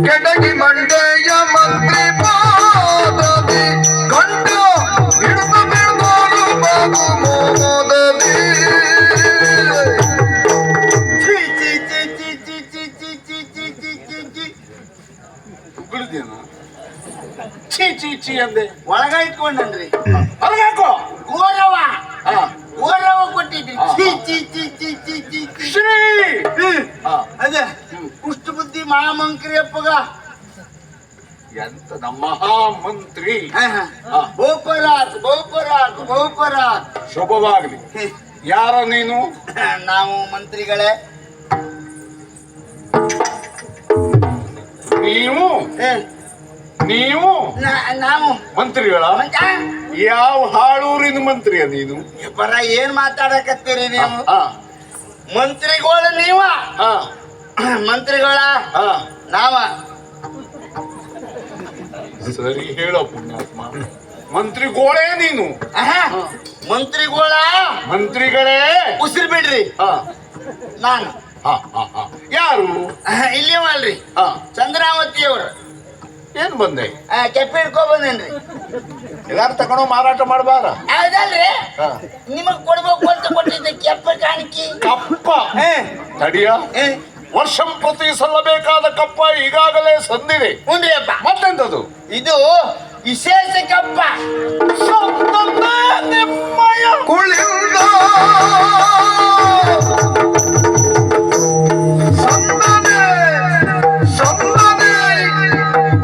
ಕೆಡಗಿ ಮಂಡೆಯ ಮಂತ್ರಿ ಪಾದದಿ ಗಂಟ ಹಿಡಿದು ಬಿಡೋರು ಬಾಬು ಮೋದದಿ. ಚೀ ಚೀ ಚೀ ಅಂದೆ ಒಳಗ ಇಟ್ಕೊಂಡ್ರಿ ಹೊರಗಾಕೋ. ಗೋರವ ಗೋರವ ಕೊಟ್ಟಿದ್ರಿ. ಚೀ ಚೀ ಚೀ ಚೀ ಚೀ ಚೀ ಚೀ. ಶ್ರೀ ಅದೇ ಕುಷ್ಟು ಬುದ್ಧಿ ಮಹಾಮಂತ್ರಿ ಅಪ್ಪಗ ಎಂತ ನಮ್ಮ ಮಹಾಮಂತ್ರಿ. ಬಹುಪರಾಕ್ ಬಹುಪರಾಕ್ ಬಹುಪರಾಕ್. ಶುಭವಾಗಲಿ. ಯಾರ ನೀನು? ನಾವು ಮಂತ್ರಿಗಳೇ. ನೀವು ನೀವು ನಾವು ಮಂತ್ರಿಗಳ? ಯಾವ ಹಾಳೂರಿನ ಮಂತ್ರಿಯ ನೀನು? ಬರ ಏನ್ ಮಾತಾಡಕತ್ತೀರಿ ನೀವು? ಮಂತ್ರಿಗಳು ನೀವ? ಮಂತ್ರಿಗಳ ನಾವ? ಸರಿ ಹೇಳೋ ಪುಣ್ಯಾತ್ಮ. ಮಂತ್ರಿಗೋಳೇ ನೀನು? ಮಂತ್ರಿಗಳ ಮಂತ್ರಿಗಳೇ ಉಸಿರು ಬಿಡ್ರಿ. ನಾನು ಯಾರು? ಇಲ್ಲಿವಲ್ರಿ ಚಂದ್ರಾವತಿ ಅವರು. ಏನ್ ಬಂದೆ? ಕೆಪ್ಪಿ ಹಿಡ್ಕೊ ಬಂದೇನ್ರಿ. ಎಲ್ಲಾರು ತಗೊಂಡು ಮಾರಾಟ ಮಾಡಬಾರ? ಹೌದಲ್ರಿ, ನಿಮಗ್ ಕೊಡ್ಬೇಕು ಅಂತ ಕೊಟ್ಟಿದ್ದೆ ಕೆಪ್ಪ ಕಾಣಿಕೆ. ಕಪ್ಪ ತಡಿಯ. ವರ್ಷ ಪ್ರತಿ ಸಲ್ಲಬೇಕಾದ ಕಪ್ಪ ಈಗಾಗಲೇ ಸಂದಿದೆ. ಹುನ್ರಿ ಅಪ್ಪ. ಮತ್ತೆಂತದು? ಇದು ವಿಶೇಷ ಕಪ್ಪ. ನಿಮ್ಮಯ ಕುಳಿಂದ ಸಂದನೆ ಸಂದನೆ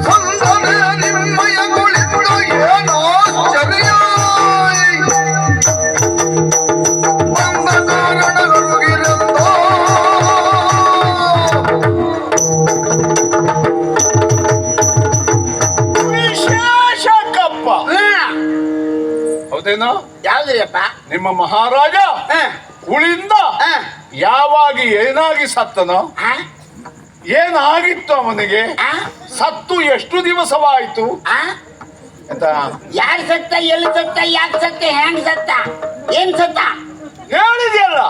ಸಂದನೆ ನಿಮ್ಮಯ ಕುಳಿಂದ ಏನೋ ಚರಿಯ ಬಂದ ಕಾರಣಗಳಿರಂದೋ ವಿಶೇಷ ಕಪ್ಪ. ಹೌದೇನೋ? ಯಾವ್ದ್ರಿ ಅಪ್ಪ? ನಿಮ್ಮ ಮಹಾರಾಜ ಕುಳಿಂದ ಯಾವಾಗ ಏನಾಗಿ ಸತ್ತನೋ? ಏನಾಗಿತ್ತು ಅವನಿಗೆ? ಸತ್ತು ಎಷ್ಟು ದಿವಸವಾಯಿತು? ಯಾರು ಸತ್ತ, ಎಲ್ಲಿ ಸತ್ತ, ಯಾಕೆ ಸತ್ತ, ಹೆಂಗ್ ಸತ್ತ, ಏನ್ ಸತ್ತ? ಹೇಳಿದೆಯಲ್ಲ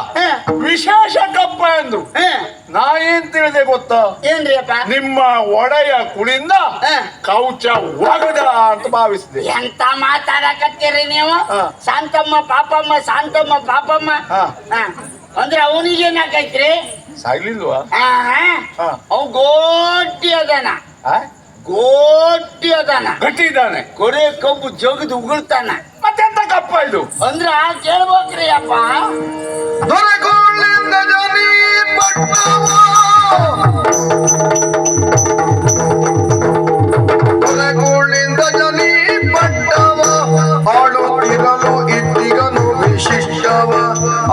ವಿಶೇಷ ಕಪ್ಪ ಎಂದು. ನಾ ಏನ್ ತಿಳಿದೆ ಗೊತ್ತಾ? ಏನ್ರಿ ಅಪ್ಪ? ನಿಮ್ಮ ಒಡೆಯ ಕುಳಿಂದ ಕೌಚ ಒಗದ ಅಂತ ಭಾವಿಸಿದೆ. ಎಂತ ಮಾತಾಡಕತ್ತೀರಿ ನೀವು? ಶಾಂತಮ್ಮ ಪಾಪಮ್ಮ ಶಾಂತಮ್ಮ ಪಾಪಮ್ಮ ಅಂದ್ರೆ ಅವನಿಗೆ ಏನಾಕೈತ್ರಿ? ಸಾಯ್ಲಿಲ್ವಾ? ಅವ್ ಗೋಟಿ ಅದಾನ, ಗೋಟಿ ಅದಾನ, ಗಟ್ಟಿ ಇದ್ದಾನೆ, ಕೊರೆ ಕಬ್ಬು ಜಗದ್ ಉಗುಳ್ತಾನ. ಮತ್ತೆಂತ ಕಪ್ಪ ಇದು? ಅಂದ್ರ ಕೇಳ್ಬೇಕ್ರಿ ಅಪ್ಪ. ದೊರೆಗಳಿಂದ ಜನಿ ಪಟ್ಟವ ದೊರೆಗಳಿಂದ ಜನಿ ಪಟ್ಟವ ಆಳುತ್ತಿರಲು ಇದ್ದಿಗನು ವಿಶಿಷ್ಟವ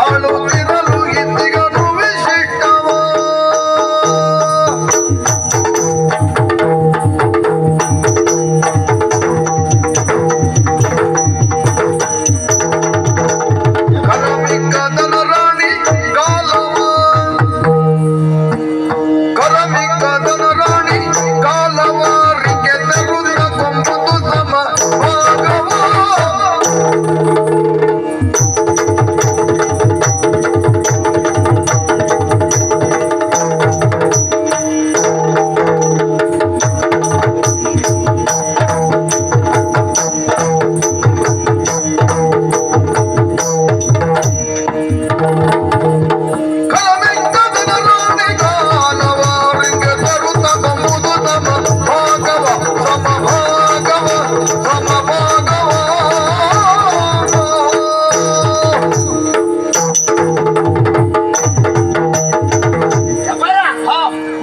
ಆಳುತ್ತಿರಲು ಇದ್ದಿಗನು ವಿಶಿಷ್ಟವ ಕರಮಿಕ್ಕದನ ರಾಣಿ ಗಾಲವ ಕರಮಿಕ್ಕದನ ರಾಣಿ ಗಾಲವಾರಿಗೆ ತೆರುದ ಕೊಂಬುದು ಸಮ ಭಾಗವ ಕರಮಿಕ್ಕದನ ರಾಣಿ ಗಾಲವಾರಿಗೆ ತೆರುದ ಕೊಂಬುದು ಸಮ ಭಾಗವ ಸಮ ಭಾಗವ ಸಮ ಭಾಗವ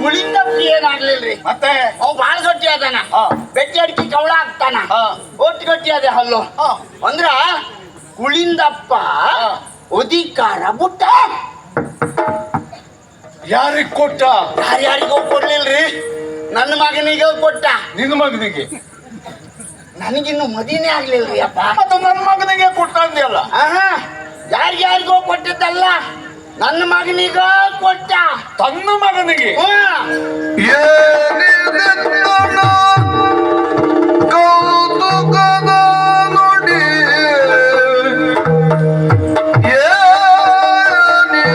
ಕುಳಿಂದ ಏನಾಗ್ಲಿಲ್ರಿ. ಮತ್ತೆ ಅವ್ ಬಾಳ ಗಟ್ಟಿ ಅದಾನ, ಬೆಟ್ಟಿ ಅಡಿಕೆ ಕವಳ ಆಗ್ತಾನ, ಒಟ್ಟು ಗಟ್ಟಿ ಅದೇ ಹಲ್ಲು. ಅಂದ್ರ ಕುಳಿಂದಪ್ಪ ಅಧಿಕಾರ ಬುಟ್ಟ. ಯಾರಿಗ್ ಕೊಟ್ಟ? ಯಾರ್ಯಾರಿಗೂ ಕೊಡ್ಲಿಲ್ರಿ. ನನ್ನ ಮಗನಿಗೆ ಕೊಟ್ಟ. ನಿನ್ನ ಮಗನಿಗೆ? ನನಗಿನ್ನು ಮದಿನೇ ಆಗ್ಲಿಲ್ರಿ ಅಪ್ಪ. ಅದು ನನ್ನ ಮಗನಿಗೆ ಕೊಟ್ಟ ಅಂದ್ಯಲ್ಲ? ಯಾರ್ಯಾರಿಗೋ ಕೊಟ್ಟಿದ್ದಲ್ಲ, ನನ್ನ ಮಗನಿಗ ಕೊಟ್ಟ. ತನ್ನ ಮಗನಿಗೆ? ಏನಿದೆತ್ತಣ ಕೌತುಕದ ನುಡಿ ಏನಿದೆತ್ತಣ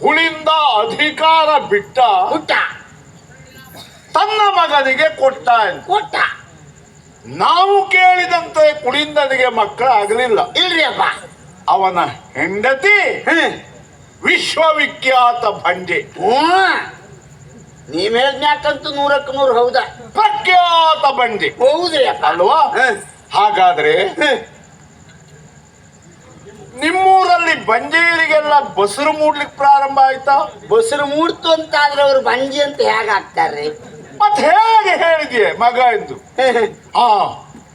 ಕುಳಿಂದ ಅಧಿಕಾರ ಬಿಟ್ಟ ಹುಟ್ಟ ತನ್ನ ಮಗನಿಗೆ ಕೊಟ್ಟ ಎಂದು. ಕೊಟ್ಟ ನಾವು ಕೇಳಿದಂತೆ ಕುಳಿಂದನಿಗೆ ಮಕ್ಕಳಾಗಲಿಲ್ಲ. ಇಲ್ರಿ ಅಪ್ಪ. ಅವನ ಹೆಂಡತಿ ವಿಶ್ವವಿಖ್ಯಾತ ಬಂಡೆ, ನೀವ್ ಹೇಳ್ದ್ಯಾಕಂತೂ 100ಕ್ಕೆ 100 ಹೌದಾ? ಪ್ರಖ್ಯಾತ ಬಂಡೆ ಹೌದ್ರಿ ಅಪ್ಪ. ಅಲ್ವಾ? ಹಾಗಾದ್ರೆ ನಿಮ್ಮೂರಲ್ಲಿ ಬಂಜೆಯರಿಗೆಲ್ಲ ಬಸರು ಮೂಡ್ಲಿಕ್ಕೆ ಪ್ರಾರಂಭ ಆಯ್ತಾ? ಬಸರು ಮೂಡ್ತು ಅಂತಾದ್ರೆ ಅವ್ರು ಬಂಜಿ ಅಂತ ಹೇಗ ಆಗ್ತಾರ್ರಿ? ಮತ್ತೆ ಹೇಗೆ ಹೇಳಿದ್ಯೆ ಮಗ ಎಂದು? ಹಾ,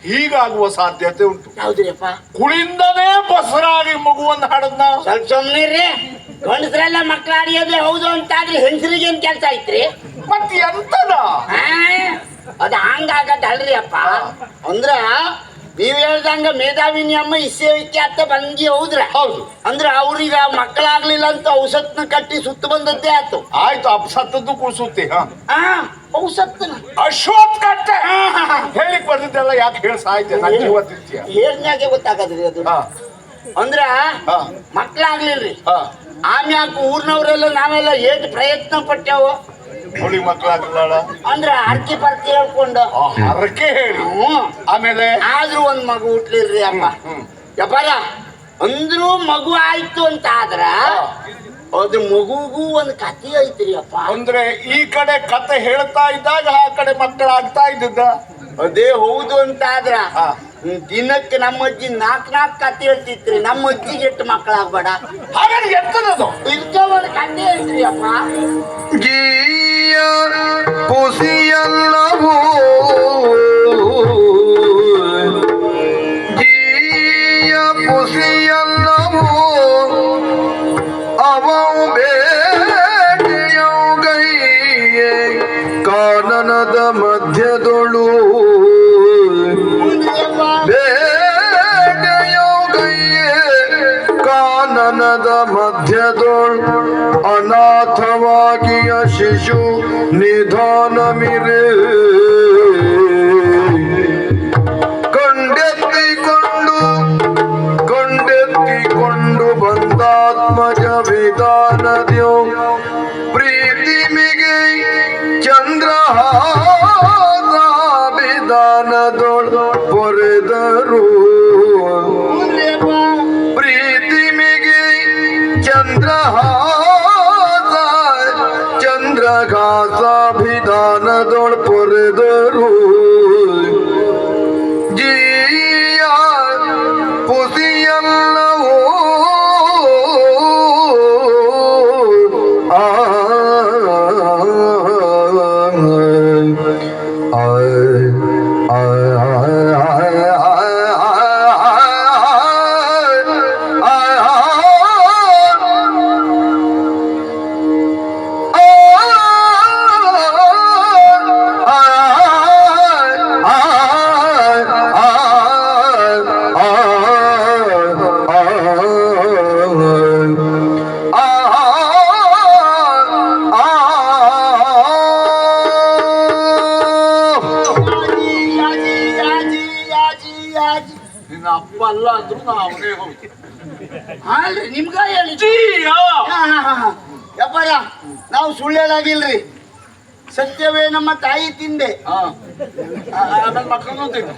ಹೀಗಾಗುವ ಸಾಧ್ಯತೆ ಉಂಟು. ಹೌದ್ರಿ ಅಪ್ಪ. ಕುಳಿಂದನೇ ಬಸರಾಗಿ ಮಗುವನ್ನು ಹಾಡದ್ನ. ಸ್ವಲ್ಪ ಸುಮ್ನಿರ್ರಿ. ಗಂಡಸ್ರೆಲ್ಲ ಮಕ್ಳು ಆಡಿಯೋದೇ ಹೌದು ಅಂತಾದ್ರೆ ಹೆಂಗಸರಿಗೆ ಏನ್ ಕೆಲ್ಸ ಐತ್ರಿ? ಮತ್ತೆ ಎಂತದ? ಅದ ಹಂಗಾಗದಲ್ರಿ ಅಪ್ಪ. ಅಂದ್ರ ನೀವ್ ಹೇಳ್ದಂಗ ಮೇಧಾವಿನಿ ಅಮ್ಮ ಇಸ್ಸೆ ವಿಖ್ಯಾತ ಬಂಗಿ ಹೌದ್ರ? ಹೌದು. ಅಂದ್ರ ಅವ್ರೀಗ ಮಕ್ಕಳಾಗ್ಲಿಲ್ಲ ಅಂತ ಔಷಧನ ಕಟ್ಟಿ ಸುತ್ತ ಬಂದದ್ದೇ ಆತು. ಆಯ್ತು, ಅಪ್ಸತ್ತದ್ದು ಕೂಸುತ್ತೆ. ಔಷಧನ ಅಶ್ವತ್ ಕಟ್ಟೆ ಹೇಳಿಕ್ ಬರ್ತಿದ್ದೆಲ್ಲ ಯಾಕೆ ಹೇಳಿ ಸಾಯ್ತೆ? ನನ್ನ ಜೀವ ತಿರ್ತೀಯ. ಹೇಳ್ನಾಗೆ ಗೊತ್ತಾಗದ್ರಿ ಅದು. ಅಂದ್ರ ಮಕ್ಳಾಗ್ಲಿಲ್ರಿ. ಆಮ್ಯಾಕ ಊರ್ನವ್ರೆಲ್ಲ ನಾವೆಲ್ಲ ಏಟ್ ಪ್ರಯತ್ನ ಪಟ್ಟೆವು ಹುಳಿ ಮಕ್ಕಳಾಗಲ್ಲ ಅಂದ್ರ ಅರ್ಕಿ ಪರ್ಕಿ ಹೇಳ್ಕೊಂಡು ಹರಕೆ ಹೇಳಿ ಆಮೇಲೆ ಆದ್ರೂ ಒಂದ್ ಮಗು ಹುಟ್ಲಿಲ್ರಿ ಅಮ್ಮ. ಯಪ್ಪಾರ ಅಂದ್ರೂ ಮಗು ಆಯ್ತು ಅಂತ ಆದ್ರ ಅದ್ರ ಮಗುಗೂ ಒಂದ್ ಕಥೆ ಐತ್ರಿ ಅಪ್ಪ. ಅಂದ್ರೆ ಈ ಕಡೆ ಕತೆ ಹೇಳ್ತಾ ಇದ್ದಾಗ ಆ ಕಡೆ ಮಕ್ಕಳಾಗ್ತಾ ಇದ್ದಿದ್ದ. ಅದೇ ಹೌದು ಅಂತ ಆದ್ರ ದಿನಕ್ಕೆ ನಮ್ಮ ಅಜ್ಜಿ 4 ಕಥೆ ಹೇಳ್ತಿತ್ರಿ. ನಮ್ಮ ಅಜ್ಜಿಗೆ ಎಷ್ಟು ಮಕ್ಕಳಾಗ್ಬೇಡ. ಹಾಗಾದ್ರೆ ಎಂತದದು? ಇದಕ್ಕೆ ಒಂದ್ ಕಥೆ ಹೇಳ್ರಿ ಅಪ್ಪ. ಜೀಯ ಕುಸಿಯಲ್ಲವೋ ಜೀಯ ಕುಸಿಯಲ್ಲವೋ ಅವನು ಬೇಟೆಯೋ ಗೈಯೇ ಕಾನನದ ಮಧ್ಯದೊಳು ಬೇಟೆಯೋ ಗೈಯೇ ಕಾನನದ ಮಧ್ಯದೊಳು ಅನಾಥವಾಗಿಯ ಶಿಶು ನಿಧಾನಮಿರೆ ಕೊಂಡೆತ್ತಿಕೊಂಡು ಬಂದಾತ್ಮಜ ವಿಧಾನದ್ಯೋ ಪ್ರೀತಿ ಮಿಗೆ ಚಂದ್ರಹಾಸ ವಿಧಾನದೊಳು ಪೊರೆದರು ಪ್ರೀತಿ ಮಿಗೆ ಚಂದ್ರಹಾಸ ಚಂದ್ರಘಾಸಾಭಿಧಾನದೊಳು ಪೊರೆದರು ಜೀಯ ಪುಸಿಯಲ್ಲವೋ ನಿನ್ನ ಅಪ್ಪ ಅಲ್ಲ ಅಂದ್ರು ನಾವು ಅವನೇ ಹೋಗಿ ಅಲ್ರಿ ನಿಮ್ಗ ಹೇಳಿ ಜೀಯ ಯಪ್ಪಾರ ನಾವು ಸುಳ್ಳು ಹೇಳಾಗಿಲ್ರಿ. ಸತ್ಯವೇ ನಮ್ಮ ತಾಯಿ ತಿಂದೆ. ಆಮೇಲೆ ಮಕ್ಕಳು ತಿಂದು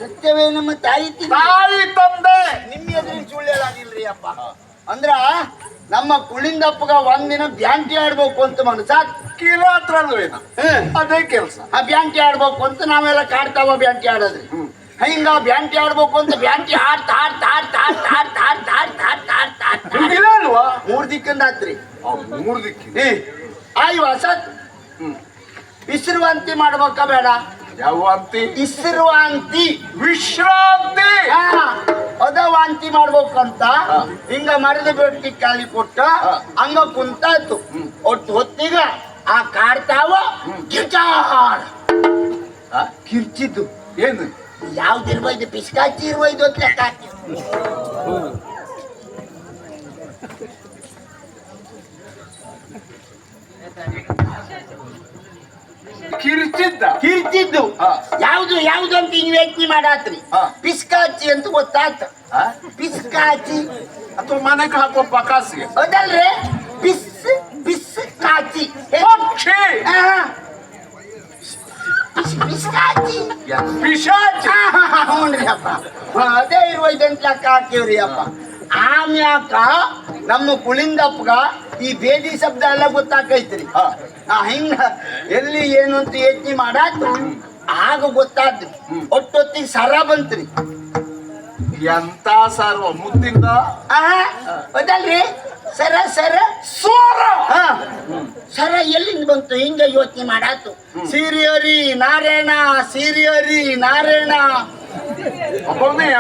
ಸತ್ಯವೇ ನಮ್ಮ ತಾಯಿ ತಿಂದೆ. ತಾಯಿ ತಂದೆ ನಿಮ್ಮ ಎದುರಿಗೆ ಸುಳ್ಳು ಹೇಳಾಗಿಲ್ರಿ ಅಪ್ಪ. ಅಂದ್ರ ನಮ್ಮ ಕುಳಿಂದಪ್ಪಗ ಒಂದಿನ ಬ್ಯಾಂಟಿ ಆಡ್ಬೇಕು ಅಂತ ಮನಸಾತ್ ಕಿರಾತ್ರಲ್ವೇನ ಅದೇ ಕೆಲಸ. ಆ ಬ್ಯಾಂಟಿ ಆಡ್ಬೇಕು ಅಂತ ನಾವೆಲ್ಲ ಕಾಡ್ತಾವ ಬ್ಯಾಂಟಿ ಆಡೋದ್ರಿ. ಹಿಂಗ ಬ್ಯಾಂಟಿ ಆಡ್ಬೇಕು ಅಂತ ಬ್ಯಾಂಟಿ ಆಡ್ತಾ ಆಡ್ತಾ ಆಡ್ತಾ ಆಡ್ತಾ ಆಡ್ತಾ ಆಡ್ತಾ ಆಡ್ತಾ ಆಡ್ತಾ ಆಡ್ತಾ ಇಲ್ಲ ಅಲ್ವಾ? 3 ದಿಕ್ಕಿಂದ ಆತ್ರಿ. 3 ದಿಕ್ಕಿ ಆಯ್ ವಸತ್ ವಿಶ್ರಾಂತಿ ಮಾಡ್ಬೇಕ ಬೇಡ? ಯಾವ ವಾಂತಿ? ವಿಶ್ರಾಂತಿ ವಿಶ್ರಾಂತಿ ಅದ ವಾಂತಿ ಮಾಡ್ಬೇಕಂತ ಹಿಂಗ ಮರದ ಬೆಟ್ಟಿ ಕಾಲಿ ಕೊಟ್ಟ ಹಂಗ ಕುಂತಾಯ್ತು. ಒಟ್ಟು ಹೊತ್ತಿಗ ಆ ಕಾಡ್ತಾವ ಗಿಟಾರ್ ಕಿರ್ಚಿದ್ದು ಏನು ಯಾವ್ದಿರ್ಬೋದು? ಪಿಸ್ಕಾಚಿ ಇರ್ಬೋದು ಅಂತ ಲೆಕ್ಕ ಹಾಕಿ. ಕಿರ್ಚಿದ್ದು ಯಾವ್ದು ಯಾವ್ದು ಅಂತ ಹಿಂಗ್ ಯೋಚನೆ ಮಾಡಾತ್ರಿ. ಪಿಸ್ಕಾಚಿ ಅಂತ ಗೊತ್ತಾಯ್ತು. ಪಿಸ್ಕಾಚಿ ಅಥವಾ ಮನೆಗೆ ಹಾಕುವ ಪಕಾಸಿಗೆ ಅದಲ್ರಿ ಅದೇ ಇರುವೈದಂತ ಲೆಕ್ಕ ಹಾಕಿವ್ರಿ ಅಪ್ಪ. ಆಮ್ಯಾಕ ನಮ್ಮ ಕುಳಿಂದಪ್ಪಗ ಈ ಬೇದಿ ಶಬ್ದ ಎಲ್ಲ ಗೊತ್ತಾಕೈತ್ರಿ. ಹಿಂಗ ಎಲ್ಲಿ ಏನು ಅಂತ ಯೋಚನೆ ಮಾಡಾತು ಆಗ ಗೊತ್ತಾದ್ರಿ. ಒಟ್ಟೊತ್ತಿಗೆ ಸರ ಬಂತ್ರಿ. ಎಂತ ಸರ್ವ ಮುದ್ದಿಂದ ಅದಲ್ರಿ ಸರ ಸರ ಸ್ವರ. ಸರ ಎಲ್ಲಿಂದ ಬಂತು ಹಿಂಗ ಯೋಚನೆ ಮಾಡಾತು. ಸೀರಿಯರಿ ನಾರಾಯಣ ಸೀರಿಯರಿ ನಾರಾಯಣ. ಒಬ್ಬವನೇಯ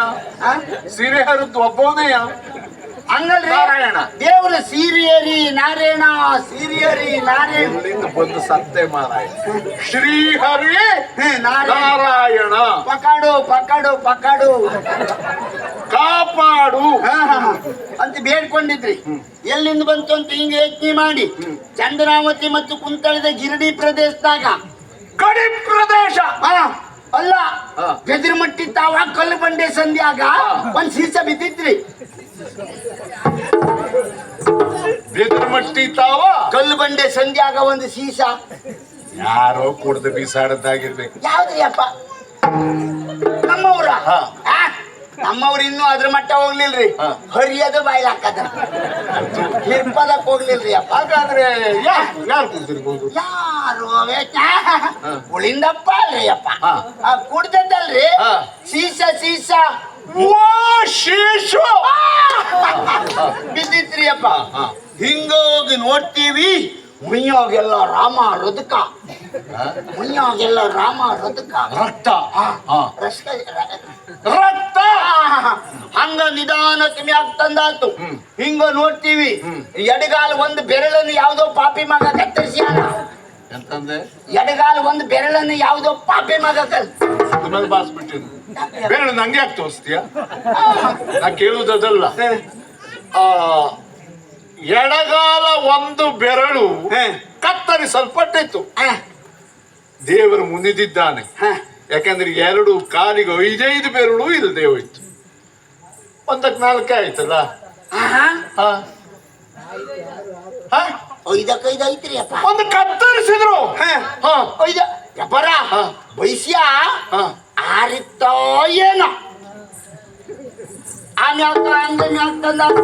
ಸೀರೆ ಹರಿದ್ದು ಒಬ್ಬವನೇಯ ಹಂಗಲ್ರಿ ನಾರಾಯಣ. ದೇವ್ರ ಸೀರಿಯರಿ ನಾರಾಯಣ ಸೀರಿಯರಿ ನಾರಾಯಣ. ಇಲ್ಲಿಂದ ಬಂದು ಸತ್ಯ ಮಾರಾಯ ಶ್ರೀಹರಿ ನಾರಾಯಣ ನಾರಾಯಣ. ಪಕಾಡು ಪಕಾಡು ಪಕಾಡು ಕಾಪಾಡು ಅಂತ ಬೇಡ್ಕೊಂಡಿದ್ರಿ. ಎಲ್ಲಿಂದ ಬಂತು ಅಂತ ಹಿಂಗ ಯೋಚನೆ ಮಾಡಿ ಚಂದ್ರಾವತಿ ಮತ್ತು ಕುಂತಳದ ಗಿರಿಡಿ ಪ್ರದೇಶದಾಗ ಗಡಿ ಪ್ರದೇಶ ಅಲ್ಲ ಬೆದಿರುಮಟ್ಟಿ ತಾವ ಕಲ್ಲು ಬಂಡೆ ಸಂಧ್ಯಾಗ ಒಂದ್ ಸೀಸ ಬಿದ್ದಿತ್ರಿ. ಬೆದರ್ಮಟ್ಟಿ ತಾವ ಕಲ್ಲು ಬಂಡೆ ಸಂಧ್ಯಾಗ ಒಂದು ಸೀಸ. ಯಾರೋ ಕುಡ್ದು ಬೀಸಾಡದ್ದಾಗಿರ್ಬೇಕು. ಯಾವ್ದ್ರಿ ಅಪ್ಪ? ನಮ್ಮವ್ರ ನಮ್ಮವ್ರು ಇನ್ನೂ ಅದ್ರ ಮಟ್ಟ ಹೋಗ್ಲಿಲ್ರಿ. ಹರಿಯದ ಬಾಯ್ಲ್ ಹಾಕದ ನಿರ್ಪದಕ್ ಹೋಗ್ಲಿಲ್ರಿ ಅಪ್ಪ. ಹಾಗಾದ್ರೆ ಯಾರು ಕುಂತಿರ್ಬೋದು? ಯಾರು ಉಳಿಂದಪ್ಪ ಅಲ್ರಿ ಅಪ್ಪ. ಕುಡ್ದಲ್ರಿ ಸೀಸ ಸೀಸ ಶೇಷು ಬಿದ್ದಿತ್ರಿ ಅಪ್ಪ. ಹಿಂಗೋಗಿ ನೋಡ್ತೀವಿ ಮುಯ್ಯೋಗೆಲ್ಲ ರಾಮ ರದಕ ಮುಯ್ಯೋಗೆಲ್ಲ ರಾಮ ರದಕ ರಕ್ತ ರಕ್ತ ಹಂಗ ನಿಧಾನಕ್ಕೆ ಮ್ಯಾಕ್ ತಂದಾತು. ಹಿಂಗ ನೋಡ್ತೀವಿ ಎಡಗಾಲ ಒಂದು ಬೆರಳನ್ನು ಯಾವ್ದೋ ಪಾಪಿ ಮಗ ಕತ್ತರಿಸ್ಯಾನ. ಎಂತಂದೆ? ಎಡಗಾಲ ಒಂದು ಬೆರಳನ್ನು ಯಾವ್ದೋ ಪಾಪಿ ಮಗ ಬಾಸ್ಬಿಟ್ಟಿದ್ದು ಬೇರೆ ನಂಗೆ ಯಾಕೆ ತೋರಿಸ್ತೀಯ? ನಾ ಕೇಳುವುದಲ್ಲ. ಎಡಗಾಲ ಒಂದು ಬೆರಳು ಕತ್ತರಿಸಲ್ಪಟ್ಟಿತ್ತು. ದೇವರು ಮುನಿದಿದ್ದಾನೆ. ಯಾಕಂದ್ರೆ ಎರಡು ಕಾಲಿಗೆ 5 ಬೆರಳು ಇಲ್ಲದೆ ಹೋಯ್ತು. ಒಂದಕ್ಕೆ 4 ಆಯ್ತಲ್ಲ. ಐದಕ್ಕೈದು ಐತ್ರಿ ಅಪ್ಪ. ಒಂದು ಕತ್ತರಿಸಿದ್ರು ವ್ಯಾಪಾರ ವೈಶ್ಯ ಆರಿತ್ತೋ ಏನೋ. ಆಮ್ಯಾಕ ಹಂಗೆ ಮ್ಯಾಕ್ ತಂದಾತು.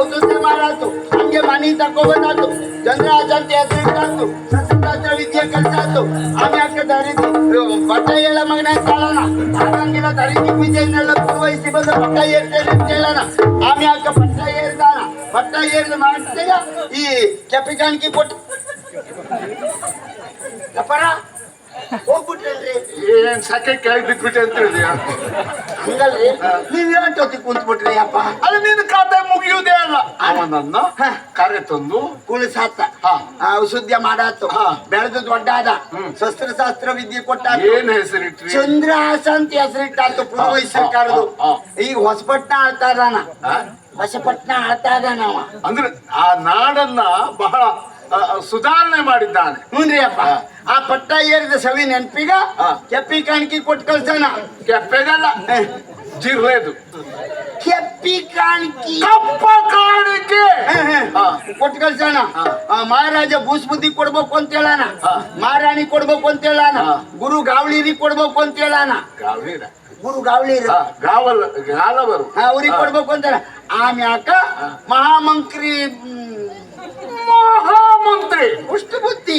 ಔಷಧಿ ಮಾಡಾತು. ಹಂಗೆ ಮನಿ ತಕೊಂಡ್ಬಂದಾತು. ಚಂದ್ರಾಜಂತ ಹೆಸರಿಟ್ಟಾತು. ಸತ್ಯಶಾಸ್ತ್ರ ವಿದ್ಯೆ ಕಲ್ಸಾತು. ಆಮ್ಯಾಕ ದರಿದಿ ಬಟ್ಟ ಹೇಳ ಮಗನ ಕಾಳನ ಆಗಂಗಿಲ್ಲ. ದರಿದಿ ವಿದ್ಯೆನೆಲ್ಲ ಪೂರ್ವಹಿಸಿ ಬಂದ ಬಟ್ಟ ಏರ್ತೇನೆ ಅಂತ ಹೇಳೋಣ. ಆಮ್ಯಾಕ ಬಟ್ಟ ಏರ್ದಾನ. ಬಟ್ಟ ಏರ್ದು ಮಾಡ್ತೀಯ ಈ ಕೆಪಿ ಕಾಣಿಕೆ ಕೊಟ್ಟು ವ್ಯಾಪಾರ ಹೋಗ್ಬಿಟ್ರಲ್ರಿ. ಏನ್ ಸಕ್ಕೆ ಕೆಳಗೆ ಬಿಟ್ಬಿಟ್ಟೆ ಅಂತ ಹೇಳಿದ್ಯಾ? ಹಂಗಲ್ರಿ ನೀವ್ ಹೇಳ್ತೋತಿ ಕುಂತ್ಬಿಟ್ರಿ ಅಪ್ಪ. ಅದು ನಿನ್ನ ಖಾತೆ ಮುಗಿಯುವುದೇ ಅಲ್ಲ. ಅವನನ್ನ ಕರೆ ತಂದು ಕುಳಿಸಾತ ಔಷಧ್ಯ ಮಾಡಾತು. ಬೆಳೆದು ದೊಡ್ಡಾದ. ಶಸ್ತ್ರಶಾಸ್ತ್ರ ವಿದ್ಯೆ ಕೊಟ್ಟ. ಏನ್ ಹೆಸರಿಟ್ರಿ? ಚಂದ್ರಹಾಸ ಅಂತ ಹೆಸರಿಟ್ಟಾತು ಪೂರ್ವ ಸರ್ಕಾರದು. ಈಗ ಹೊಸಪಟ್ನ ಆಳ್ತಾ ಇದಾನ. ಹೊಸಪಟ್ನ ಆಳ್ತಾ ಇದಾನವ. ಅಂದ್ರೆ ಆ ನಾಡನ್ನ ಬಹಳ ಸುಧಾರಣೆ ಮಾಡಿದ್ದಾನೆ. ಹ್ಞೂನ್ರಿ ಅಪ್ಪ. ಆ ಪಟ್ಟ ಏರಿದ ಸವಿ ನೆನ್ಪಿಗ ಕೆಪ್ಪಿ ಕಾಣಿಕೆ ಕೊಟ್ಟು ಕಳ್ಸೋಣ. ಕೆಪ್ಪೆಗಲ್ಲ ಜಿರ್ಲೆದು ಕೆಪ್ಪಿ ಕಾಣಿಕೆ ಕಪ್ಪ ಕಾಣಿಕೆ ಕೊಟ್ಟು ಕಳ್ಸೋಣ. ಮಹಾರಾಜ ಭೂಸ್ಮುದ್ದಿ ಕೊಡ್ಬೇಕು ಅಂತ ಹೇಳಾನ. ಮಹಾರಾಣಿ ಕೊಡ್ಬೇಕು ಅಂತ ಹೇಳಾನ. ಗುರು ಗಾವಳಿರಿ ಕೊಡ್ಬೇಕು ಅಂತ ಹೇಳಾನ. ಗಾವಲಿರ ಗುರು ಗಾವಳಿರಿ ಗಾಲವರು ಅವ್ರಿಗೆ ಕೊಡ್ಬೇಕು ಅಂತ. ಆಮ್ಯಾಕ ಮಹಾಮಂತ್ರಿ ಅಷ್ಟು ಬುದ್ಧಿ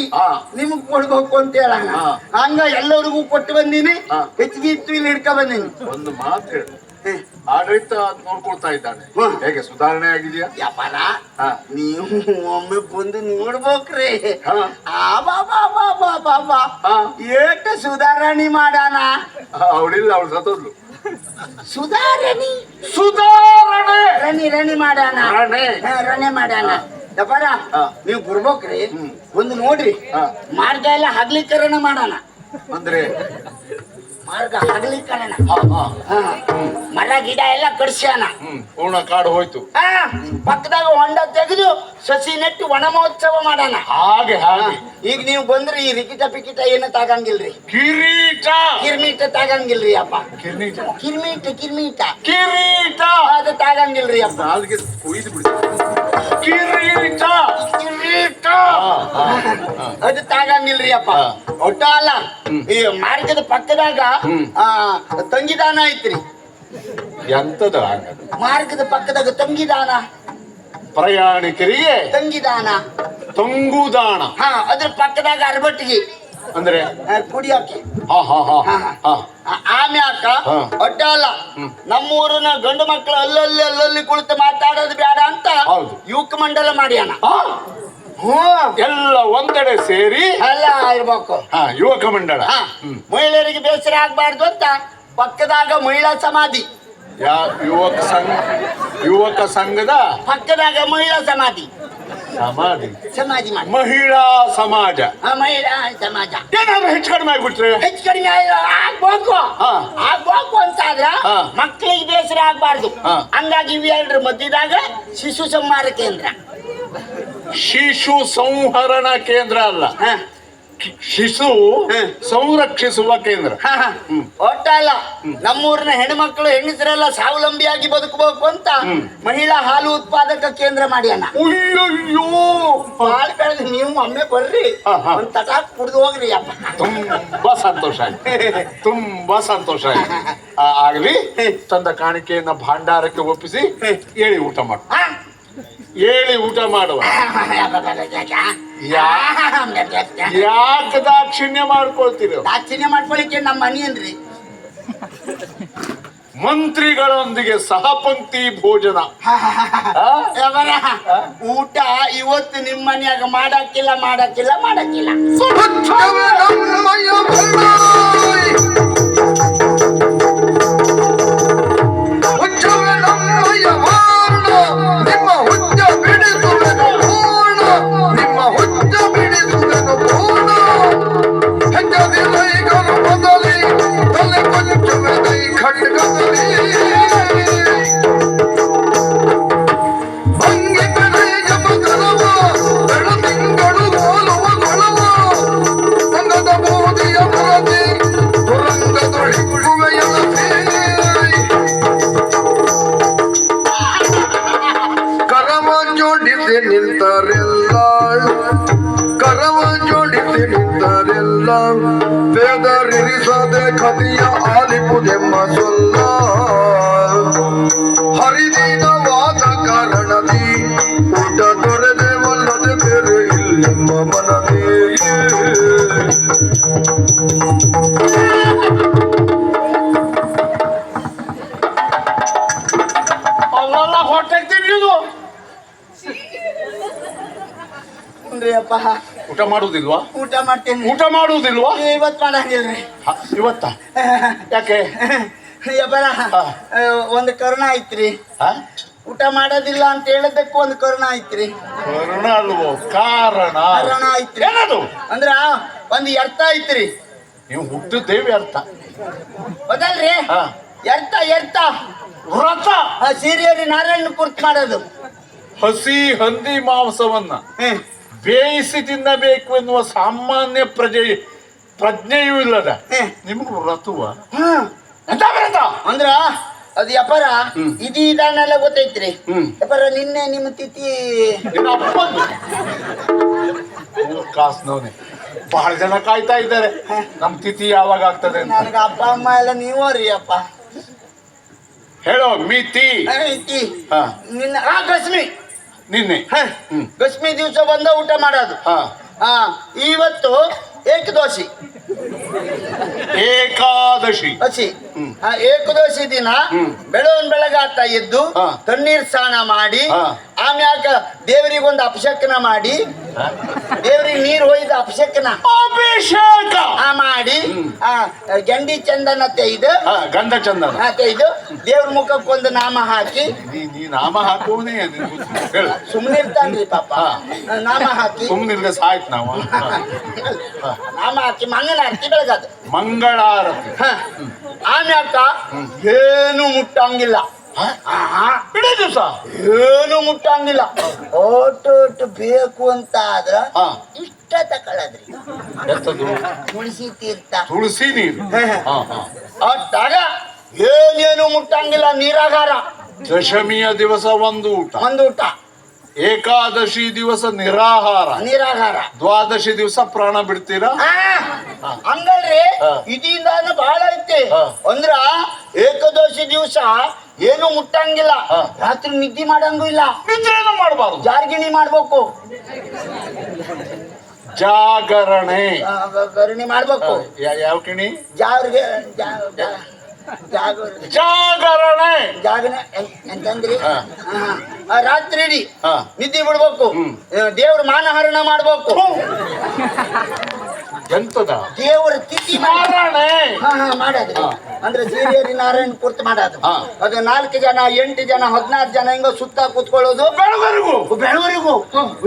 ನಿಮಗ್ ಕೊಡ್ಬೇಕು ಅಂತ ಹೇಳೋಣ. ಹಂಗ ಎಲ್ಲರಿಗೂ ಕೊಟ್ಟು ಬಂದೀನಿ. ಹೆಚ್ಚಿಗೆ ಇತ್ತು ಇಲ್ಲಿ ಹಿಡ್ಕ ಬಂದೀನಿ. ಒಂದು ಮಾತು ಹೇಳು. ಆಡಳಿತ ನೋಡ್ಕೊಳ್ತಾ ಇದ್ದಾನೆ. ಹೇಗೆ ಸುಧಾರಣೆ ಆಗಿದೆಯಾ? ವ್ಯಾಪಾರ ನೀವು ಒಮ್ಮೆ ಬಂದು ನೋಡ್ಬೇಕ್ರಿ. ಏಟ ಸುಧಾರಣೆ ಮಾಡಾನ. ಅವಳಿಲ್ಲ, ಅವಳು ಸತ್ತೋದ್ಲು. ಸುಧಾರಣೆ ರಣಿ ಮಾಡಾನ. ರಣೆ ಮಾಡಾನ. ವ್ಯಾಪಾರ ನೀವು ಬರ್ಬೇಕ್ರಿ. ಒಂದು ನೋಡ್ರಿ ಮಾರ್ಗ ಎಲ್ಲ ಹಗಲೀಕರಣ ಮಾಡೋಣ. ಅಂದ್ರೆ ಮಾರ್ಗ ಹಗಲೀಕರಣ. ಮರ ಗಿಡ ಎಲ್ಲ ಕಡ್ಸ್ಯಾನ. ಪೂರ್ಣ ಕಾಡು ಹೋಯ್ತು. ಪಕ್ಕದಾಗ ಹೊಂಡ ತೆಗೆದು ಸಸಿ ನೆಟ್ಟು ವನ ಮಹೋತ್ಸವ ಮಾಡೋಣ. ಹಾಗೆ ಈಗ ನೀವು ಬಂದ್ರಿ ಈ ರಿಕಿಟ ಪಿಕಿಟ ಏನು ತಾಗಂಗಿಲ್ರಿ. ಕಿರ್ಮೀಟ ತಾಗಂಗಿಲ್ರಿ ಅಪ್ಪ. ಕಿರ್ಮೀಟ ಅದು ತಾಗಂಗಿಲ್ರಿ ಅಪ್ಪ. ಕುಯ್ದು ಬಿಡಿ. ಕಿರೀಟ ಅದು ತಾಗಂಗಿಲ್ರಿ ಅಪ್ಪ. ಒಟ್ಟ ಅಲ್ಲ ಈ ಮಾರ್ಗದ ಪಕ್ಕದಾಗ ತಂಗಿದಾನ ಐತ್ರಿ. ಎಂತದ ಹಂಗ ಮಾರ್ಗದ ಪಕ್ಕದಾಗ ತಂಗಿದಾನ, ಪ್ರಯಾಣಿಕರಿಗೆ ತಂಗಿದಾನ. ತಂಗುದಾಣ ಹಾ, ಅದ್ರ ಪಕ್ಕದಾಗ ಅರಬಟ್ಟಿಗೆ ಅಂದ್ರೆ ಕುಡಿಯಾಕಿ. ಹಾ ಹಾ ಹಾ ಹಾ ಆಮ್ಯಾಕ ಹಾ. ಒಟ್ಟಲ್ಲ ನಮ್ಮೂರಿನ ಗಂಡು ಮಕ್ಕಳು ಅಲ್ಲಲ್ಲಿ ಕುಳಿತು ಮಾತಾಡೋದು ಬೇಡ ಅಂತ ಹೌದು. ಯುವಕ ಮಂಡಲ ಮಾಡ್ಯಾನ. ಹಾ, ಹ್ಮ್, ಎಲ್ಲ ಒಂದೆಡೆ ಸೇರಿ ಎಲ್ಲ ಇರ್ಬೇಕು. ಯುವಕ ಮಂಡಳ. ಹಾ, ಮಹಿಳೆಯರಿಗೆ ಬೇಸರ ಆಗ್ಬಾರ್ದು ಅಂತ ಪಕ್ಕದಾಗ ಮಹಿಳಾ ಸಮಾಧಿ, ಯುವಕ ಸಂಘದ ಪಕ್ಕದಾಗ ಮಹಿಳಾ ಸಮಾಧಿ ಸಮಾಧಿ, ಸಮಾಧಿ ಮಾಡಿ. ಮಹಿಳಾ ಸಮಾಜ. ಮಹಿಳಾ ಸಮಾಜ ಏನಾದ್ರು ಹೆಚ್ಚು ಕಡಿಮೆ ಆಗ್ಬಿಟ್ರೆ ಹೆಚ್ಚು ಕಡಿಮೆ ಆಗ್ಬೇಕು. ಹಾ. ಆಗ್ಬೇಕು ಅಂತ ಆದ್ರ ಹಾ. ಮಕ್ಕಳಿಗೆ ಬೇಸರ ಆಗ್ಬಾರ್ದು. ಹಾ. ಹಂಗಾಗಿ ಇವೆರಡರ ಮಧ್ಯದಾಗ ಶಿಶು ಸಂಹಾರ ಕೇಂದ್ರ. ಶಿಶು ಸಂಹರಣ ಕೇಂದ್ರ ಅಲ್ಲ, ಹಾ. ಶಿಶು ಹಾ. ಸಂರಕ್ಷಿಸುವ ಕೇಂದ್ರ. ಒಟ್ಟಲ್ಲ ನಮ್ಮೂರಿನ ಹೆಣ್ಮಕ್ಳು ಹೆಂಗಸರೆಲ್ಲ ಸ್ವಾವಲಂಬಿಯಾಗಿ ಬದುಕಬೇಕು ಅಂತ ಮಹಿಳಾ ಹಾಲು ಉತ್ಪಾದಕ ಕೇಂದ್ರ ಮಾಡ್ಯಾನ. ಅಯ್ಯಯ್ಯೋ, ಬಾಳ್ ಬೆಳೆದು ನೀವು ಒಮ್ಮೆ ಬರ್ರಿ, ಹಾ, ಹಾ. ಒಂದ್ ತಟಾಕ್ ಕುಡ್ದು ಹೋಗ್ರಿ ಅಪ್ಪ. ತುಂಬಾ ಸಂತೋಷ ಆಯ್ತು, ತುಂಬಾ ಸಂತೋಷ ಆಯ್ತು. ಆಗ್ಲಿ, ತಂದ ಕಾಣಿಕೆಯನ್ನ ಭಂಡಾರಕ್ಕೆ ಒಪ್ಪಿಸಿ ಹೇಳಿ ಊಟ ಮಾಡು, ಹೇಳಿ ಊಟ ಮಾಡುವ. ಯಾಕೆ ದಾಕ್ಷಿಣ್ಯ ಮಾಡ್ಕೊಳ್ತೀರಿ? ದಾಕ್ಷಿಣ್ಯ ಮಾಡ್ಕೊಳಿಕ್ಕೆ ನಮ್ಮ ಮನೆಯನ್ರಿ. ಮಂತ್ರಿಗಳೊಂದಿಗೆ ಸಹಪಂಕ್ತಿ ಭೋಜನ. ಯಾವರ ಊಟ ಇವತ್ತು ನಿಮ್ಮ ಮನ್ಯಾಗ ಮಾಡಕ್ಕಿಲ್ಲ. ಹುಚ್ಚವೇ ನಮ್ಮಯ್ಯ ಬಂದಾಯ್. ಹುಚ್ಚವೇ ನಮ್ಮಯ್ಯ ವಾರ್ಣ. ನಿಮ್ಮ ಹುಚ್ಚ ಬಿಡಿಸುವೆನು ಪೂರ್ಣ. ನಿಮ್ಮ ಹುಚ್ಚ ಬಿಡಿಸುವೆನು ಪೂರ್ಣ. ಹೆಜ್ಜದಿ ಕೈಗಳು ಬದಲಿ ತಲೆ ಕೊಂಚವೇ ದೈ ಖಡ್ಗದಲ್ಲಿ. ಭಂಗಿ ಬೆಳೆಯ ಮಗನವ ಬೆಳದಿಂಗಳು ಓಲುವ ಗೊಳವ. ಸಂಗದ ಮೋದಿಯ ಮರದಿ ತುರಂಗದೊಳಿಗುವೆಯಲಸಿ. ಕರವ ಜೋಡಿಸಿ ನಿಂತರೆಲ್ಲ, ಕರವ ಜೋಡಿಸಿ ನಿಂತರೆಲ್ಲ. ಬೇದರಿಸದೆ ಕದಿಯ ಆಲಿಪುದೆಮ್ಮ ಸೊಲ್ಲ. ಹರಿದಿನವಾದ ಕಾರಣದಿ ಊಟ ದೊರೆದೇವಲ್ಲದೆ ಬೇರೆ ಇಲ್ಲೆಮ್ಮ ಮನದೇ. ಅಲ್ಲೆಲ್ಲ ಹೊಟ್ಟೆ ತಿನ್ನುವುದು. ಅಪ್ಪ ಊಟ ಮಾಡುವುದಿಲ್ವಾ? ಊಟ ಮಾಡ್ತೇನೆ. ಊಟ ಮಾಡುವುದಿಲ್ವಾ? ಇವತ್ ಮಾಡಂಗಿಲ್ರಿ. ಇವತ್ತ ಯಾಕೆ? ಯಬ್ಬರ ಒಂದು ಕರುಣ ಐತ್ರಿ. ಊಟ ಮಾಡೋದಿಲ್ಲ ಅಂತ ಹೇಳದಕ್ಕೂ ಒಂದು ಕರುಣ ಐತ್ರಿ. ಕರುಣ ಅಲ್ವೋ, ಕಾರಣ. ಕರುಣ ಐತ್ರಿ. ಏನದು? ಅಂದ್ರ ಒಂದು ಅರ್ಥ ಐತ್ರಿ. ನೀವು ಹುಟ್ಟಿದ್ದೇವೆ ಅರ್ಥ ಹೌದಲ್ರಿ? ಹಾ. ಎರ್ತ ವ್ರತ. ಸೀರಿಯರಿ ನಾರಾಯಣ ಕುರ್ತ್ ಮಾಡೋದು. ಹಸಿ ಹಂದಿ ಮಾಂಸವನ್ನ ಬೇಯಿಸಿ ತಿನ್ನಬೇಕು ಎನ್ನುವ ಸಾಮಾನ್ಯ ಪ್ರಜ್ಞೆಯೂ ಇಲ್ಲದ ನಿಮ್ಗೆ ವ್ರತವ ಎಂತ ವ್ರತ? ಅಂದ್ರ ಅದು ಯಪರ ಇದನ್ನೆಲ್ಲ ಗೊತ್ತೈತ್ರಿ. ಯಪರ ನಿನ್ನೆ ನಿಮ್ಮ ತಿಥಿ ಕಾಸ್ನವನೇ ಬಹಳ ಜನ ಕಾಯ್ತಾ ಇದ್ದಾರೆ ನಮ್ ತಿಥಿ ಯಾವಾಗ ಆಗ್ತದೆ ಅಂತ. ನನಗ ಅಪ್ಪ ಅಮ್ಮ ಎಲ್ಲ ನೀವೋ ರೀ ಅಪ್ಪ. ಹೇಳೋ ಮಿತಿ. ಐತಿ ನಿನ್ನ ಗಸ್ಮಿ ನಿನ್ನೆ ಗಸ್ಮಿ ದಿವಸ ಬಂದ ಊಟ ಮಾಡೋದು. ಇವತ್ತು ಏಕದೋಷಿ ಏಕಾದಶಿ ಹಸಿ. ಏಕದೋಷಿ ದಿನ ಬೆಳಗಾತ ಎದ್ದು ತಣ್ಣೀರ್ ಸ್ನಾನ ಮಾಡಿ ಆಮ್ಯಾಕ ದೇವರಿಗೊಂದು ಅಪಶಕನ ಮಾಡಿ ದೇವರಿಗೆ ನೀರು ಹೊಯ್ದ ಅಪಶಕನ ಅಭಿಷೇಕ ಮಾಡಿ ಗಂಡಿ ಚಂದನ ತೆಯ್ದು ಗಂಧ ಚಂದನ ತೆಯ್ದು ದೇವ್ರ ಮುಖಕ್ಕೊಂದು ನಾಮ ಹಾಕಿ. ನೀ ನಾಮ ಹಾಕುವನೇ ಸುಮ್ಮನೆ ಇರ್ತಾನ್ರಿ ಪಾಪ. ನಾಮ ಹಾಕಿ ಸುಮ್ಮನಿರ್ಗ ಸಾಯ್ತು ನಾವು. ನಾಮ ಹಾಕಿ ಮಂಗಳಾರತಿ ಬೆಳಗದು. ಮಂಗಳಾರತಿ ಆಮ್ಯಾಕ ಏನು ಮುಟ್ಟಂಗಿಲ್ಲ. ಇಡೀ ದಿವಸ ಏನು ಮುಟ್ಟಂಗಿಲ್ಲ. ಒಟ್ಟು ಬೇಕು ಅಂತ ಆದ್ರ ಇಷ್ಟ ತಕೊಳ್ಳದ್ರಿ. ತುಳಸಿ ತೀರ್ಥ ತುಳಸಿ ನೀರು ಒಟ್ಟಾಗ ಏನೇನು ಮುಟ್ಟಂಗಿಲ್ಲ. ನೀರಾಗಾರ ದಶಮಿಯ ದಿವಸ ಒಂದು ಊಟ. ಒಂದು ಊಟ ಏಕಾದಶಿ ದಿವಸ ನಿರಾಹಾರ, ನಿರಾಹಾರ. ದ್ವಾದಶಿ ದಿವಸ ಪ್ರಾಣ ಬಿಡ್ತೀರಾ? ಹಂಗಲ್ರಿ, ಹಾ. ಇದರಿಂದ ಬಹಳ ಐತಿ. ಹಾ. ಅಂದ್ರ ಏಕದಶಿ ದಿವಸ ಏನು ಮುಟ್ಟಂಗಿಲ್ಲ, ಹಾ. ರಾತ್ರಿ ನಿದ್ದೆ ಮಾಡಂಗೂ ಇಲ್ಲ, ನಿದ್ರೇನು ಮಾಡಬಾರ್ದು, ಜಾರ್ಗಿಣಿ ಮಾಡ್ಬೇಕು, ಜಾಗರಣೆ. ಗರಣಿ ಮಾಡ್ಬೇಕು. ಯಾವ ಕಿಣಿ? ಜಾಗರಣೆ ಜಾಗರಣೆ. ಎಂತಂದ್ರಿ? ಹಾ. ರಾತ್ರಿ ಇಡೀ ಹಾ. ನಿದ್ದೆ ಬಿಡ್ಬೇಕು, ದೇವ್ರ ಮಾನಹರಣ ಮಾಡ್ಬೇಕು, ಎಂತದ ದೇವ್ರ ತಿಥಿ ಮಾರಣೆ ಮಾಡೋದು. ಹಾ. ಅಂದ್ರೆ ಸೀರಿಯರಿ ನಾರಾಯಣ ಪೂರ್ತಿ ಮಾಡೋದು. ಹಾ. ಅದು 4 ಜನ 8 ಜನ 16 ಜನ ಹಿಂಗ ಸುತ್ತ ಕೂತ್ಕೊಳ್ಳೋದು ಬೆಳವರೆಗೂ. ಬೆಳವರಿಗೂ.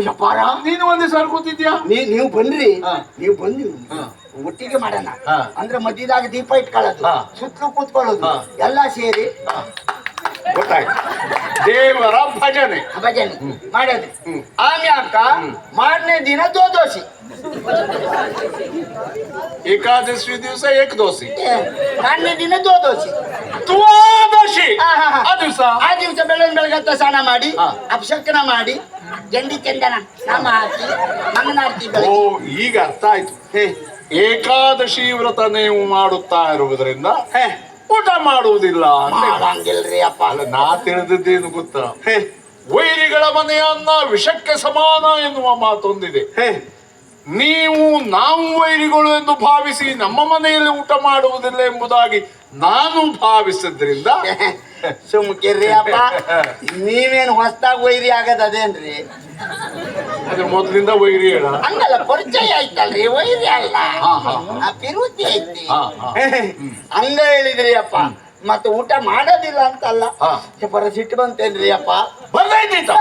ಯಪ್ಪಾರ, ನೀನು ಒಂದೇ ಸಾರಿ ಕೂತಿದ್ಯಾ? ನೀವು ಬನ್ರಿ, ಹಾ. ನೀವು ಬಂದ್ರಿ ಹಾ. ಒಟ್ಟಿಗೆ ಮಾಡೋಣ. ಹಾ. ಅಂದ್ರೆ ಮಧ್ಯದಾಗ ದೀಪ ಇಟ್ಕೊಳ್ಳೋದು, ಹಾ. ಸುತ್ತಲೂ ಕೂತ್ಕೊಳ್ಳೋದು, ಹಾ. ಎಲ್ಲಾ ಸೇರಿ ಗೊತ್ತಾಯ್ತು, ದೇವರ ಭಜನೆ ಭಜನೆ ಮಾಡೋದು. ಹ್ಮ್. ಆಮ್ಯಾಕ ಮಾರನೇ ದಿನ ದ್ವಾದಶಿ, ಏಕಾದಶಿ ದಿವಸ ಏಕದೋಸಿ, ಮಾರನೇ ದಿನ ದ್ವಾದಶಿ. ದ್ವಾದಶಿ ಹಾ, ಹಾ, ಹಾ. ಆ ದಿವಸ ಆ ದಿವಸ ಬೆಳಗ್ಗೆತ್ತ ಸ್ನಾನ ಮಾಡಿ, ಹಾ. ಅಪಶಕ್ನ ಮಾಡಿ, ಜಂಡಿ ಚಂದನ ನಾಮ ಹಾಕಿ ಮಂಗನಾರ್ತಿ ಓ, ಬೆಳಗ್ಗೆ. ಈಗ ಅರ್ಥ ಆಯ್ತು. ಏಕಾದಶಿ ವ್ರತ ನೀವು ಮಾಡುತ್ತಾ ಇರುವುದರಿಂದ ಊಟ ಮಾಡುವುದಿಲ್ಲ ಅಂತ. ಮಾಡಂಗಿಲ್ರಿ ಅಪ್ಪ. ಅಲ್ಲ, ನಾ ತಿಳಿದಿದ್ದೇನು ಗೊತ್ತಾ? ವೈರಿಗಳ ಮನೆಯ ಅನ್ನ ವಿಷಕ್ಕೆ ಸಮಾನ ಎನ್ನುವ ಮಾತೊಂದಿದೆ. ನೀವು ನಾವು ವೈರಿಗಳು ಎಂದು ಭಾವಿಸಿ ನಮ್ಮ ಮನೆಯಲ್ಲಿ ಊಟ ಮಾಡುವುದಿಲ್ಲ ಎಂಬುದಾಗಿ ನಾನು ಭಾವಿಸಿದ್ರಿಂದ ಸುಮ್ಕಿರ್ರಿ ಅಪ್ಪ, ನೀವೇನು ಹೊಸ್ದಾಗ್ ವೈರಿ ಆಗದ ಅದೇನ್ರಿ? ಅದು ಮೊದಲಿಂದ ವೈರಿ ಹೇಳ. ಹಂಗಲ್ಲ, ಪರಿಚಯ ಆಯ್ತಲ್ರಿ, ವೈರಿ ಅಲ್ಲ, ಹಾ, ಹಾ, ಆ ಪಿರುತಿ ಐತಿ. ಹಾ, ಹಾ. ಹಂಗ ಹೇಳಿದ್ರಿ ಅಪ್ಪ. ಮತ್ತೆ ಊಟ ಮಾಡೋದಿಲ್ಲ ಅಂತಲ್ಲ, ಹಾ. ಬರ ಸಿಟ್ಟು ಬಂತೇನ್ರಿ ಅಪ್ಪ? ಬರ್ದೈತೀತ.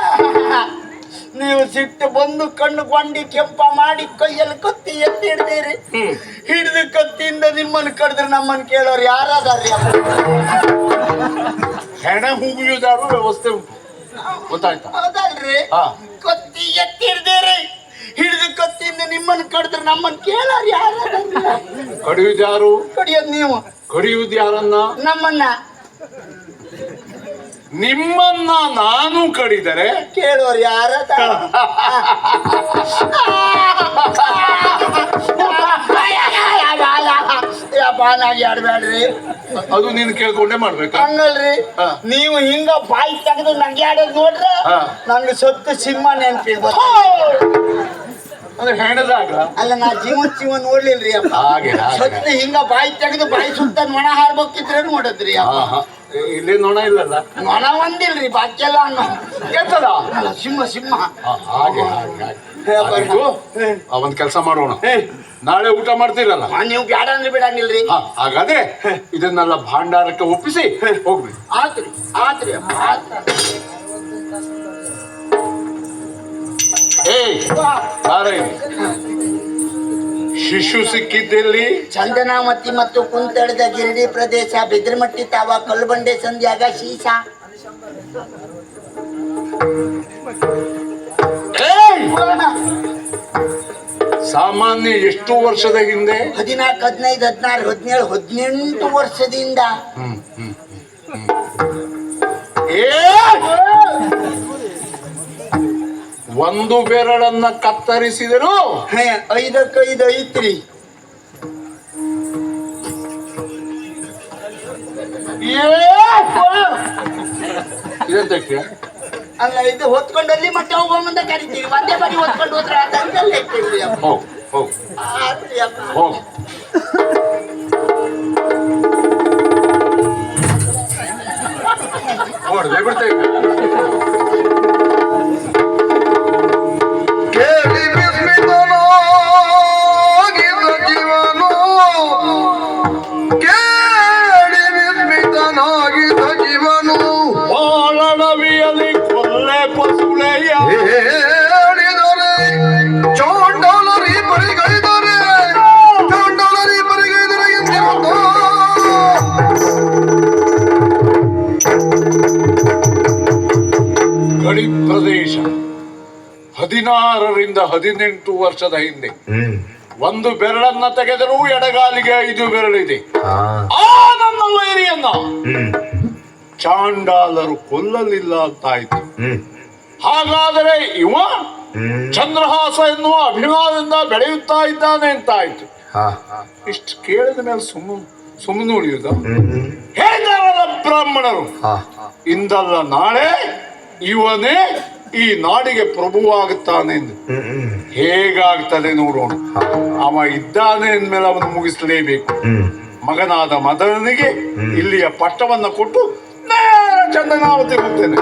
ನೀವು ಸಿಟ್ಟು ಬಂದು ಕಣ್ಣು ಕೊಂಡಿ ಕೆಂಪ ಮಾಡಿ ಕೈಯಲ್ಲಿ ಕತ್ತಿ ಎತ್ತಿ ಹಿಡ್ದೀರಿ. ಹಿಡಿದು ಕತ್ತಿಯಿಂದ ನಿಮ್ಮನ್ನು ಕಡಿದ್ರೆ ನಮ್ಮನ್ನು ಕೇಳೋರು ಯಾರಾದಾರ್ರಿ ಅಪ್ಪ? ಹೆಣ ಹುಗಿಯುವುದಾರು ವ್ಯವಸ್ಥೆ ಉಂಟು, ಗೊತ್ತಾಯ್ತಾ? ಹೌದಲ್ರಿ? ಹಾ. ಕತ್ತಿ ಎತ್ತಿ ಹಿಡ್ದೀರಿ, ಹಿಡಿದು ಕತ್ತಿಯಿಂದ ನಿಮ್ಮನ್ನು ಕಡಿದ್ರೆ ನಮ್ಮನ್ನು ಕೇಳೋರು ಯಾರಾದಾರ್ರಿ? ಕಡಿಯುವುದ್ಯಾರು? ಕಡಿಯೋದು ನೀವು. ಕಡಿಯುವುದು ಯಾರನ್ನ? ನಮ್ಮನ್ನ. ನಿಮ್ಮನ್ನ ನಾನು ಕಡಿದರೆ ಕೇಳೋರು ಯಾರದ? ಬಾನಾಗಿ ಆಡ್ಬೇಡ್ರಿ, ಅದು ನೀನು ಕೇಳ್ಕೊಂಡೇ ಮಾಡ್ಬೇಕಾ? ಹಂಗಲ್ರಿ. ಹಾ. ನೀವು ಹಿಂಗ ಬಾಯಿ ತೆಗೆದು ನಗೆ ಆಡೋದು ನೋಡ್ರ ಹಾ. ನಂಗೆ ಸತ್ತು ಸಿಂಹ ನೆನ್ಪಿಗೆ ಅಂದ್ರೆ ಹೆಣದಾಗ ಅಲ್ಲ, ನಾ ಜೀವ ನೋಡ್ಲಿಲ್ರಿ ಅಪ್ಪ. ಹಾಗೆ, ಹಾಗೆ. ಸತ್ತು ಹಿಂಗ ಬಾಯಿ ತೆಗೆದು ಬಾಯಿ ಸುತ್ತ ನೊಣ ಹಾರ್ಬೇಕಿದ್ರೆ ನೋಡದ್ರಿ ಅಪ್ಪ. ಇಲ್ಲಿ ನೋಣ ಇಲ್ಲಲ್ಲ? ನೊಣ ಒಂದಿಲ್ರಿ, ಬಾಕಿ ಎಲ್ಲ ಅನ್ನೋ ಕೆತ್ತದ ಅಲ್ಲ, ಸಿಂಹ ಸಿಂಹ. ಹಾಗೆ ಹಾಗೆ ಆಯ್ತು. ಒಂದ್ ಕೆಲಸ ಮಾಡೋಣ, ನಾಳೆ ಊಟ ಮಾಡ್ತೀರಲ್ಲ? ನೀವು ಬ್ಯಾಡ ಅಂದ್ರೆ ಬಿಡಂಗಿಲ್ರಿ. ಹಾಗಾದ್ರೆ ಇದನ್ನೆಲ್ಲ ಭಾಂಡಾರಕ್ಕೆ ಒಪ್ಪಿಸಿ ಹೋಗ್ಬಿಡಿ. ಆತ್ರಿ ಆತ್ರಿ ಅಪ್ಪ, ಆತ. ಶಿಶು ಸಿಕ್ಕಿದ್ದಲ್ಲಿ ಚಂದನಾಮತಿ ಮತ್ತು ಕುಂತಳದ ಗಿರಿಡಿ ಪ್ರದೇಶ, ಬಿದ್ರಮಟ್ಟಿ ತಾವ, ಕಲ್ಲುಬಂಡೆ ಸಂಧ್ಯಾಗ ಶೀಶ. ಸಾಮಾನ್ಯ ಎಷ್ಟು ವರ್ಷದ ಹಿಂದೆ? 14, 15, 16, 17, 18 ವರ್ಷದಿಂದ. ಒಂದು ಬೆರಳನ್ನ ಕತ್ತರಿಸಿದರು 5ಕ್ಕೆ 5 ಐತ್ರಿ. ಇದಕ್ಕೆ ಅಲ್ಲ, ಇದು ಹೊತ್ಕೊಂಡಲ್ಲಿ ಮತ್ತೆ ಹೋಗೋಮಂದ ಕರಿತೀವಿ, ಒಂದೇ ಬಾರಿ ಹೊತ್ಕೊಂಡು ಹೋದ್ರೆ ಅದಂತೆಲ್ಲ ಇಟ್ಟಿರ್ರಿ ಅಪ್ಪ. ಹೋಗ್ ಹೋಗ್ ಆತ್ರಿ ಅಪ್ಪ. ಹೋಗ್. ನೋಡ್ದೆ ಬಿಡ್ತೇವೆ. ಕೇಳಿ ವಿಸ್ಮಿತನಾಗಿದ್ದ ಜೀವನು, ಕೇಳಿ ವಿಸ್ಮಿತನಾಗಿದ್ದ ಜೀವನು, ಬಾಳನವಿಯಲ್ಲಿ ಕೊಲ್ಲೆ ಪಸುಳೆಯ ಹೇಳಿದರೆ ಚೋಂಡಲರಿ ಪರಿಗೈದರೆ, ಚೋಂಡಲರಿ ಪರಿಗೈದರೆ ಎಂದಿರುತ್ತ. ಗಡಿ ಪ್ರದೇಶ 16ರಿಂದ 18 ವರ್ಷದ ಹಿಂದೆ ಒಂದು ಬೆರಳನ್ನ ತೆಗೆದರೂ ಎಡಗಾಲಿಗೆ 5 ಬೆರಳಿದೆ. ಆ ನನ್ನ ವೈರಿಯನ್ನ ಚಾಂಡಾಲರು ಕೊಲ್ಲಲಿಲ್ಲ ಅಂತಾಯ್ತು. ಹಾಗಾದರೆ ಇವ ಚಂದ್ರಹಾಸ ಎನ್ನುವ ಅಭಿಮಾನದಿಂದ ಬೆಳೆಯುತ್ತಾ ಇದ್ದಾನೆ ಅಂತ ಆಯ್ತು. ಇಷ್ಟು ಕೇಳಿದ ಮೇಲೆ ಸುಮ್ಮನೆ ಉಳಿಯುವುದು? ಹೇಳಿದಾರಲ್ಲ ಬ್ರಾಹ್ಮಣರು, ಇಂದಲ್ಲ ನಾಳೆ ಇವನೇ ಈ ನಾಡಿಗೆ ಪ್ರಭುವಾಗುತ್ತಾನೆ ಎಂದು. ಹೇಗಾಗ್ತದೆ ನೋಡೋಣ. ಅವ ಇದ್ದಾನೆ ಅಂದ್ಮೇಲೆ ಅವನು ಮುಗಿಸಲೇಬೇಕು. ಮಗನಾದ ಮದನಿಗೆ ಇಲ್ಲಿಯ ಪಟ್ಟವನ್ನು ಕೊಟ್ಟು ನೇರ ಚಂದನಾವತಿ ಹೋಗ್ತೇನೆ.